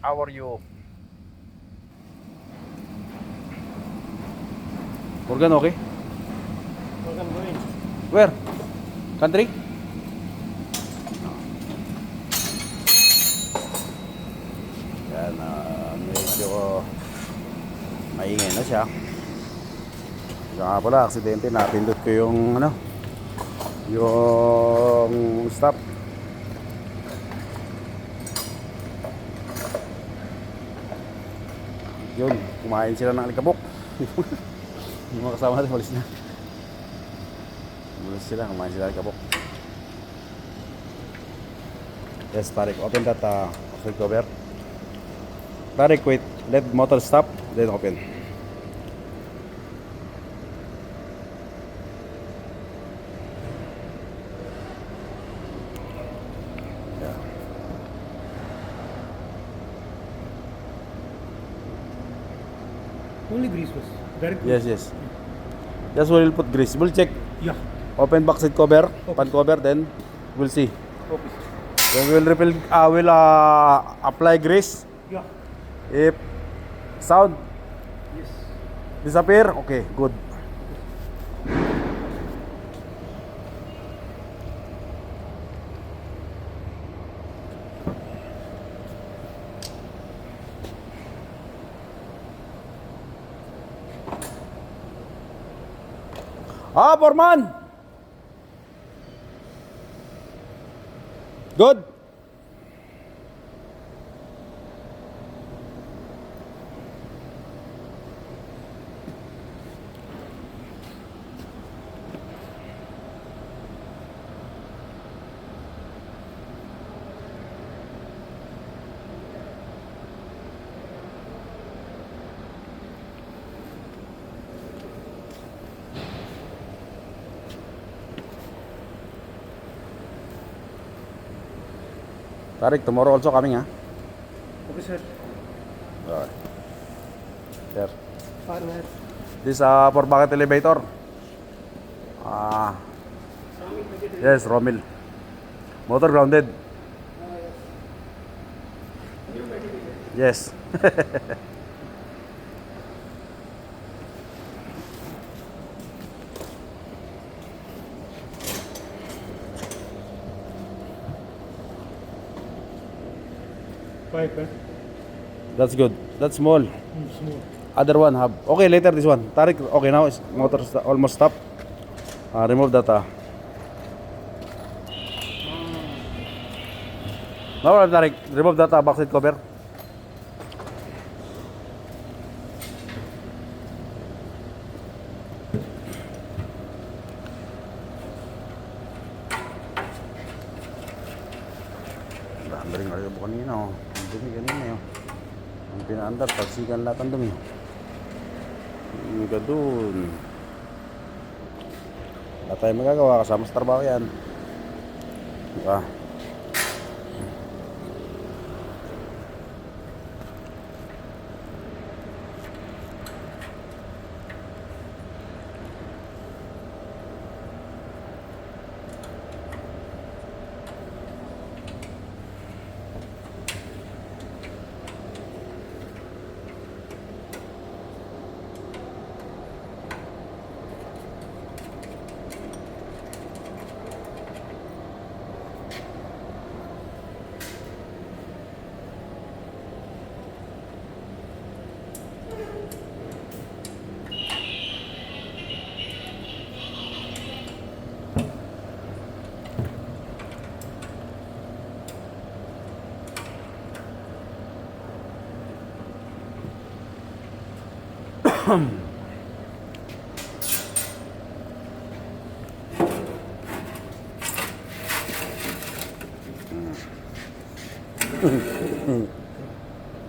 How are you? Morgan, okay? Morgan, going. Where? Country? Yan, medyo maingay na siya. Kaya nga pala, aksidente, napindot ko yung yung stop. Yun, kumain sila ng alikabok. Yung mga kasama natin, walis na. Walis sila, kumain sila ng alikabok. Yes, Tarik, open that outside cover. Tarik, wait, let motor stop, then open. Yeah. Only grease was very good. Yes, yes. Just we'll put grease. We'll check. Yeah. Open back seat cover, Okay. pan cover, then we'll see. Okay. Then we'll refill. We'll apply grease. Yeah. If sound Yes. disappear, okay, good. Foreman. Good. Tarik, tomorrow also coming, ha? Okay, sir. Okay. Sir. Partner. This for bucket elevator. Yes, Romil. Motor grounded. Yes. Pipe, eh? That's good. That's small. Small. Other one have. Okay, later this one. Tarik, okay now. Motor almost stop. Remove that. No, Tarik. Remove that backside cover. Dami rin kayo po kanina, oh. Ang dumi kanina, oh. Ang pinaandar, pagsigan lahat ang dumi. Hindi ka dun. Wala tayong magagawa, kasama sa trabaho yan. Diba?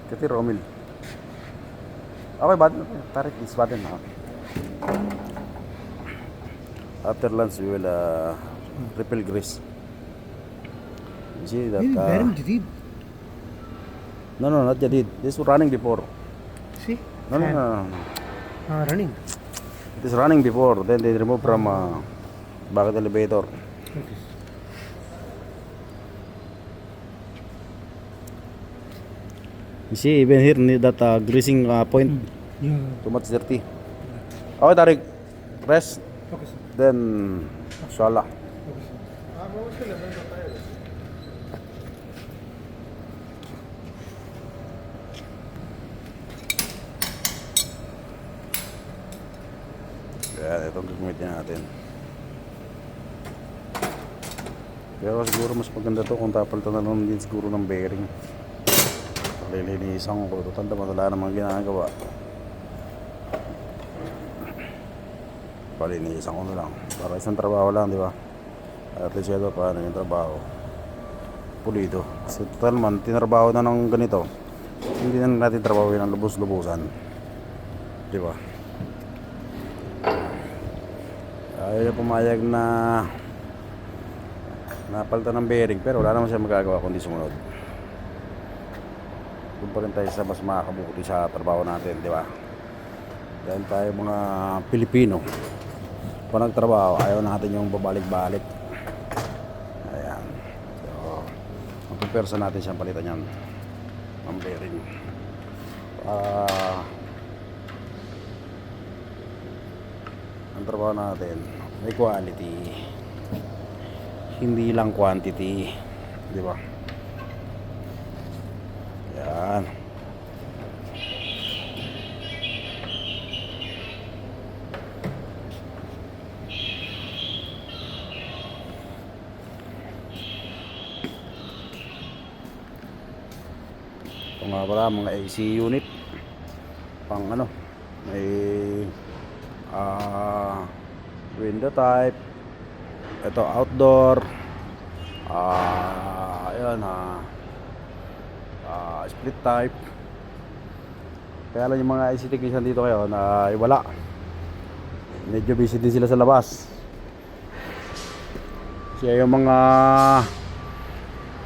Kasi Romil. Okay, Tarik this button. After lunch, we will refill grease. You see that? Bearing jadid. No, not jadid. This was running before. See? No. Running. It is running before. Then they remove from bucket elevator. Okay. You see, even here, need that greasing point. Yeah. Too much dirty. Okay, Tarik. Rest. Okay, sir. Then, inshallah. Okay, sir. वो उसके लेवल का है Kaya itong gagamitin natin. Pero siguro mas maganda to kung tapalitan na lang din siguro ng bearing. Lilinisan ko. Total naman wala namang ginagawa. Palinisan ko na lang. Para isang trabaho lang, di ba? At least ito paano yung trabaho. Pulido. Kasi total man, tinrabaho na ng ganito. Hindi na natin trabawin ang lubos-lubusan. Di ba? Ayaw na pumayag na napalitan ng bearing pero wala naman siya magagawa kundi sumunod. Doon pa rin tayo sa mas makakabuti sa trabaho natin, di ba? Dahil tayo mga Pilipino, pag nagtrabaho ayaw natin yung babalik-balik. Ayan. So, magpupersa natin siyang palitan yan ng bearing. Ang trabaho natin may quality, hindi lang quantity, di ba? Yan. Ito nga pala mga AC unit pang ano, may window type, ito outdoor, ayan, split type. Kaya lang yung mga IC technician dito kayo na wala, medyo busy din sila sa labas. Kaya yung mga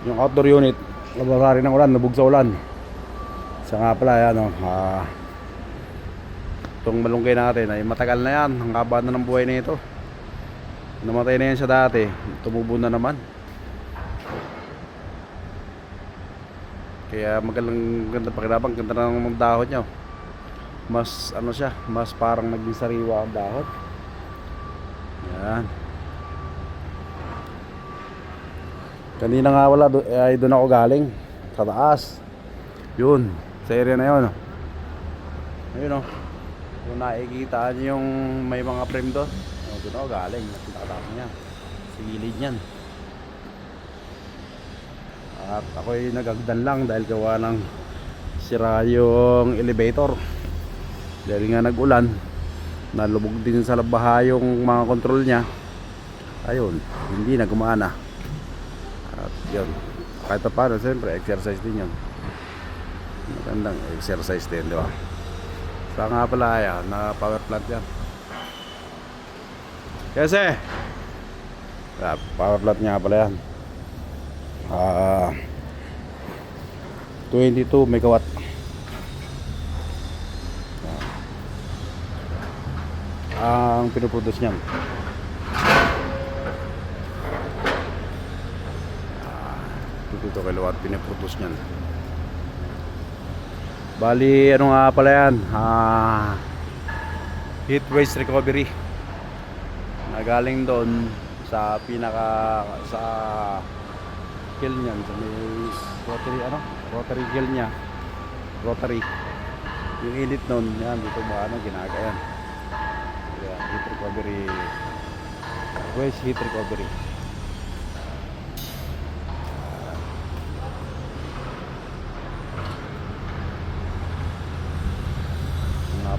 yung outdoor unit labasari ng ulan, nabug sa ulan. Isa nga pala yan, itong malunggay natin ay matagal na yan, ang haba na ng buhay na ito. Namatay na yan siya dati, tumubo na naman. Kaya magalang ganda pakinabang, ganda na ng dahon niya. Mas ano siya, mas parang naging sariwa ang dahon. Yan. Kanina nga wala, ay doon ako galing sa taas. Yun, sa area na yun. Ayun o. Kung nakikita nyo yung may mga frame doon, doon ako galing, nakikita niya sa gilid niyan. At ako'y nagagdan lang dahil gawa ng sira yung elevator. Dahil nga nag-ulan, nalubog din sa baha yung mga control niya. Ayun, hindi na gumana. At yun, kahit pa paano, siyempre exercise din yun. Magandang exercise din, di ba? Sa nga pala yan, na power plant yan. Kasi power plant nga pala yan. 22 megawatt. Ang pinuproduce niyan. 22 kilowatt pinuproduce niyan. Bali, ano nga pala yan? Heat waste recovery. Nagaling doon sa sa kill niyan, sa may rotary kill niya. Rotary. Yung init noon, yan, dito ba ginagayan. Yan, heat recovery. Waste heat recovery.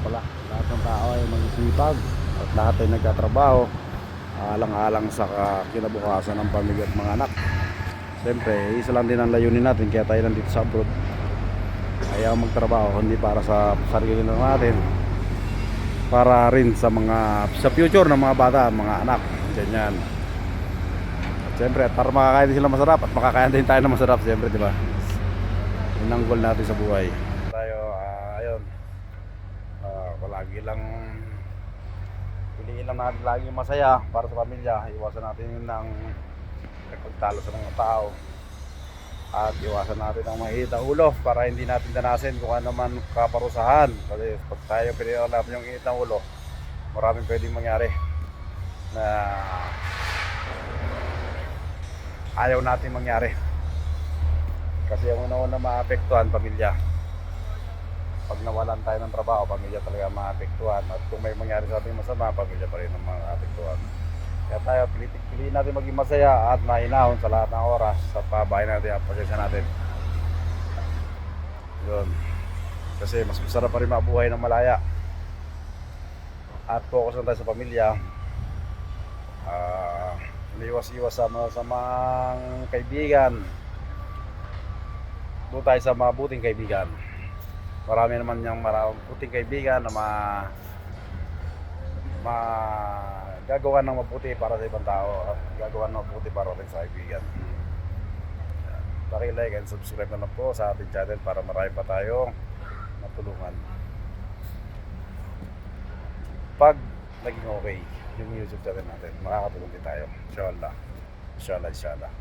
Pala, lahat ng tao ay magsipag at lahat ay nagkatrabaho alang-alang sa kinabukasan ng pamilya at mga anak. Siyempre, isa lang din ang layunin natin kaya tayo nandito sa abroad. Ayaw magtrabaho hindi para sa sarili lang natin, para rin sa future ng mga bata, mga anak, ganyan. At siyempre, para makakain din sila masarap at makakain din tayo ng masarap, siyempre, di ba? Yun ang goal natin sa buhay. Tayo, ayun. Lagi lang piliin lang natin lagi masaya para sa pamilya. Iwasan natin yung pagtalo sa mga tao. at iwasan natin ang mahihit na ulo para hindi natin danasin kung ano man kaparusahan. Kasi pag tayo pinalalap yung init ng ulo, maraming pwedeng mangyari na ayaw natin mangyari. Kasi ang una-una maapektuhan, pamilya. Pag nawalan tayo ng trabaho, pamilya talaga maapektuhan. At kung may mangyari sa ating masama, pamilya pa rin ang maapektuhan. Kaya tayo, piliin natin maging masaya at mahinahon sa lahat ng oras sa pabahay natin at pasensya natin. Yun. Kasi mas masarap pa rin mabuhay ng malaya. At focus lang tayo sa pamilya. Iwas-iwas sa masamang kaibigan. Doon tayo sa mabuting kaibigan. Marami naman yung mabuting kaibigan na gagawa ng mabuti para sa ibang tao at gagawa ng mabuti para rin sa kaibigan. Paki-like and subscribe na lang po sa ating channel para marami pa tayong matulungan. Pag naging okay yung YouTube channel natin, makakatulong din tayo. Inshallah. Inshallah, inshallah.